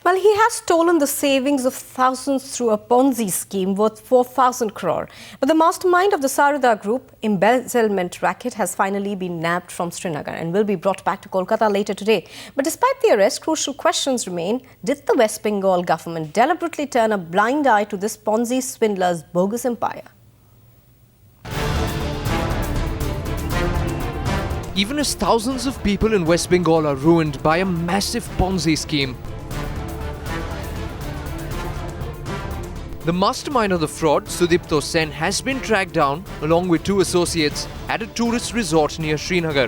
Well, he has stolen the savings of thousands through a Ponzi scheme worth 4,000 crore. But the mastermind of the Sarada Group embezzlement racket has finally been nabbed from Srinagar and will be brought back to Kolkata later today. But despite the arrest, crucial questions remain. Did the West Bengal government deliberately turn a blind eye to this Ponzi swindler's bogus empire? Even as thousands of people in West Bengal are ruined by a massive Ponzi scheme, the mastermind of the fraud, Sudipto Sen, has been tracked down along with two associates at a tourist resort near Srinagar.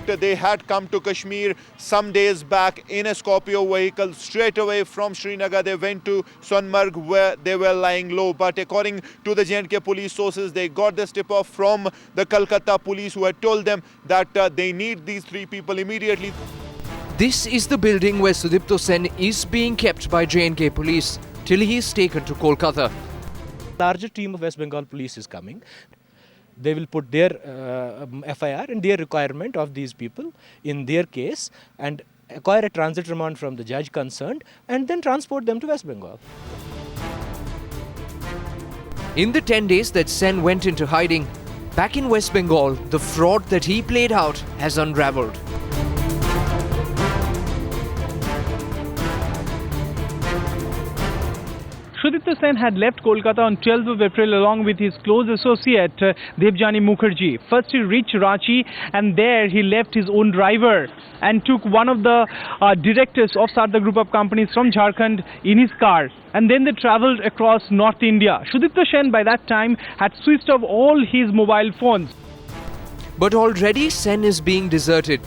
They had come to Kashmir some days back in a Scorpio vehicle. Straight away from Srinagar, they went to Sonmarg where they were lying low. But according to the J&K police sources, they got this tip-off from the Kolkata police who had told them that they need these three people immediately. This is the building where Sudipto Sen is being kept by J&K police till he is taken to Kolkata. Larger team of West Bengal police is coming. They will put their FIR and their requirement of these people in their case and acquire a transit remand from the judge concerned and then transport them to West Bengal. In the 10 days that Sen went into hiding, back in West Bengal, the fraud that he played out has unraveled. Sudipto Sen had left Kolkata on 12th of April along with his close associate Debjani Mukherjee. First he reached Ranchi and there he left his own driver and took one of the directors of Sarada Group of Companies from Jharkhand in his car. And then they travelled across North India. Sudipto Sen by that time had switched off all his mobile phones. But already Sen is being deserted.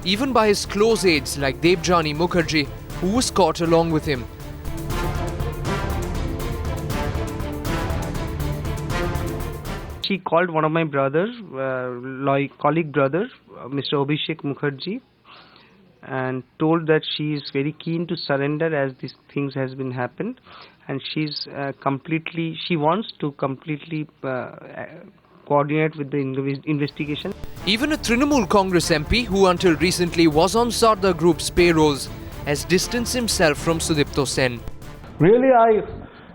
Even by his close aides like Debjani Mukherjee, who was caught along with him. She called one of my brothers, colleague brother, Mr. Abhishek Mukherjee, and told that she is very keen to surrender as these things has been happened, and she wants to completely coordinate with the investigation. Even a Trinamool Congress MP, who until recently was on Sarada Group's payrolls, has distanced himself from Sudipto Sen. Really, I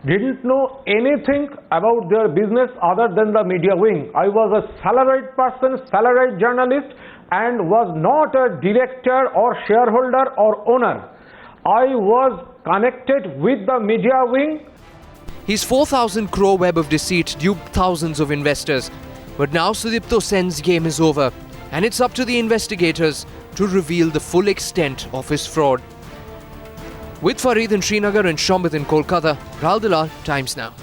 didn't know anything about their business other than the media wing. I was a salaried person, salaried journalist, and was not a director or shareholder or owner. I was connected with the media wing. His 4,000 crore web of deceit duped thousands of investors. But now Sudipto Sen's game is over, and it's up to the investigators to reveal the full extent of his fraud. With Farid in Srinagar and Shambit in Kolkata, Rahul Dalal, Times Now.